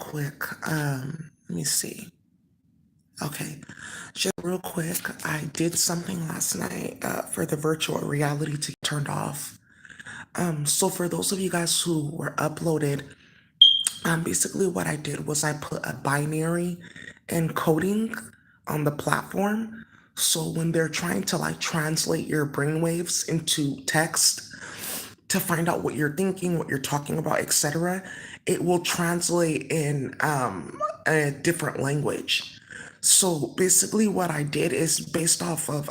quick. Let me see. Okay, just real quick. I did something last night for the virtual reality to get turned off. So for those of you guys who were uploaded, basically what I did was I put a binary encoding on the platform. So when they're trying to like translate your brainwaves into text, to find out what you're thinking, what you're talking about, etc., it will translate in a different language. So basically, what I did is based off of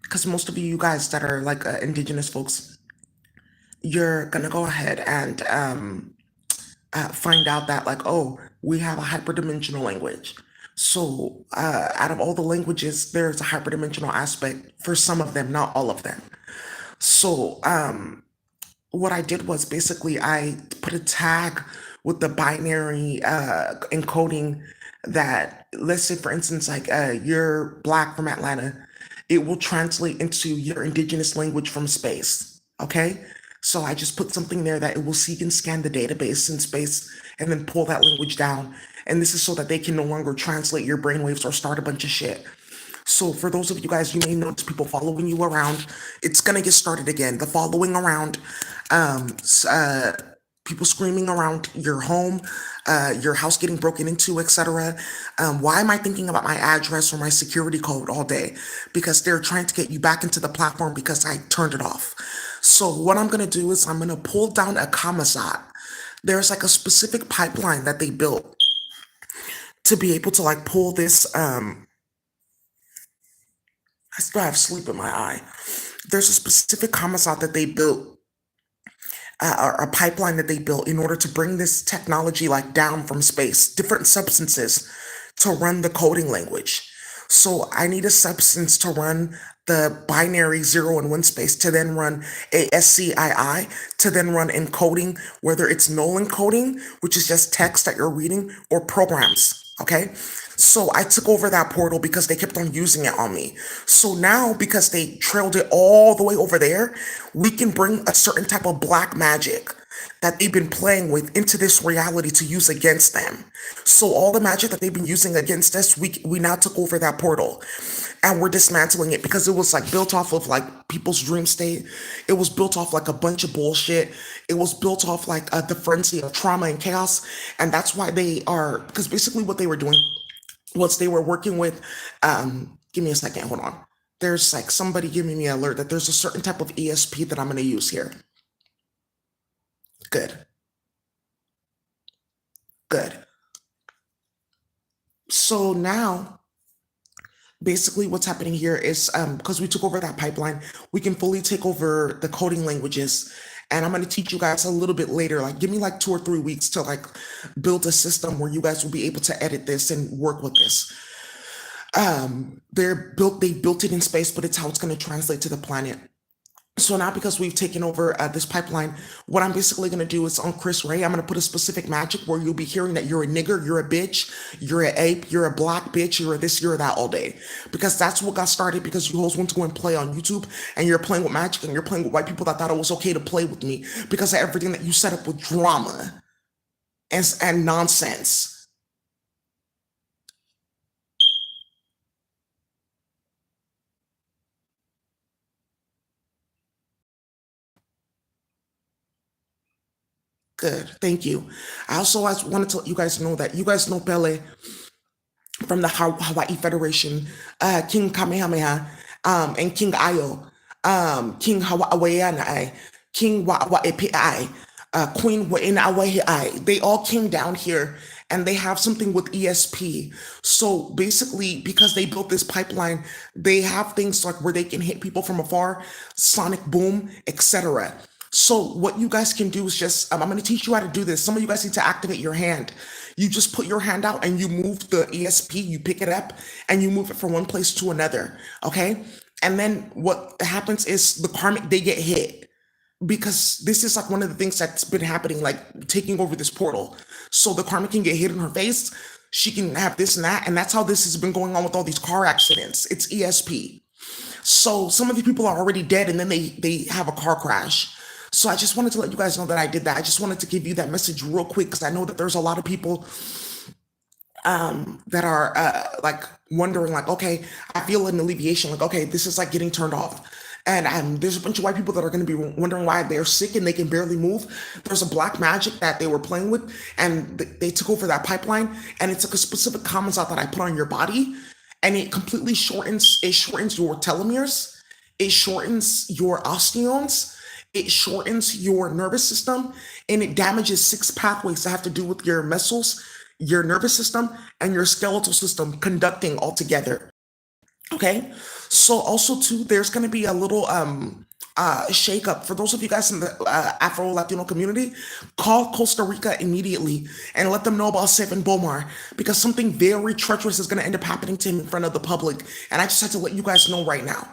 because most of you guys that are like indigenous folks, you're gonna go ahead and find out that like, oh, we have a hyperdimensional language. So out of all the languages, there's a hyperdimensional aspect for some of them, not all of them. So what I did was basically I put a tag with the binary encoding that, let's say, for instance, like you're black from Atlanta, it will translate into your indigenous language from space. Okay. So I just put something there that it will seek and scan the database in space and then pull that language down. And this is so that they can no longer translate your brainwaves or start a bunch of shit. So for those of you guys, you may notice people following you around. It's gonna get started again. The following around, people screaming around your home, your house getting broken into, etc. Why am I thinking about my address or my security code all day? Because they're trying to get you back into the platform because I turned it off. So what I'm gonna do is I'm gonna pull down a Kamazat. There's like a specific pipeline that they built to be able to like pull this. I still have sleep in my eye. There's a specific Kamazat that they built, or a pipeline that they built in order to bring this technology like down from space, different substances to run the coding language. So I need a substance to run the binary 0 and 1 space to then run ASCII to then run encoding, whether it's null encoding, which is just text that you're reading, or programs. Okay. So I took over that portal because they kept on using it on me. So now, because they trailed it all the way over there, we can bring a certain type of black magic that they've been playing with into this reality to use against them. So all the magic that they've been using against us, we now took over that portal and we're dismantling it because it was like built off of like people's dream state. It was built off like a bunch of bullshit. It was built off like the frenzy of trauma and chaos. And that's why they are, because basically what they were doing was they were working with, give me a second, hold on. There's like somebody giving me an alert that there's a certain type of ESP that I'm going to use here. Good, good. So now, basically what's happening here is because we took over that pipeline, we can fully take over the coding languages. And I'm going to teach you guys a little bit later, like give me like 2 or 3 weeks to like build a system where you guys will be able to edit this and work with this. They built it in space, but it's how it's going to translate to the planet. So now, because we've taken over this pipeline, what I'm basically going to do is on Chris Ray, I'm going to put a specific magic where you'll be hearing that you're a nigger, you're a bitch, you're an ape, you're a black bitch, you're a this, you're a that all day. Because that's what got started because you hoes went to go and play on YouTube and you're playing with magic and you're playing with white people that thought it was okay to play with me because of everything that you set up with drama and nonsense. Good, thank you. I also want to let you guys know that you guys know Pele from the Hawaii Federation, King Kamehameha, and King Ayo, King Hawaiianai, King Wa'epi'ai, Queen Wa'inawai'ai. They all came down here and they have something with ESP. So basically, because they built this pipeline, they have things like where they can hit people from afar, sonic boom, etc. So what you guys can do is just, I'm going to teach you how to do this. Some of you guys need to activate your hand. You just put your hand out and you move the ESP, you pick it up and you move it from one place to another. Okay. And then what happens is the karmic, they get hit because this is like one of the things that's been happening, like taking over this portal. So the karmic can get hit in her face. She can have this and that. And that's how this has been going on with all these car accidents. It's ESP. So some of these people are already dead and then they have a car crash. So I just wanted to let you guys know that I did that. I just wanted to give you that message real quick because I know that there's a lot of people that are like wondering, like, okay, I feel an alleviation, like, okay, this is like getting turned off. And there's a bunch of white people that are going to be wondering why they're sick and they can barely move. There's a black magic that they were playing with, and they took over that pipeline, and it took a specific commensat that I put on your body, and it completely shortens your telomeres, it shortens your osteons, it shortens your nervous system, and it damages six pathways that have to do with your muscles, your nervous system, and your skeletal system conducting all together. Okay. So also too, there's gonna be a little shake up for those of you guys in the Afro Latino community. Call Costa Rica immediately and let them know about Seven Bomar, because something very treacherous is gonna end up happening to him in front of the public. And I just had to let you guys know right now.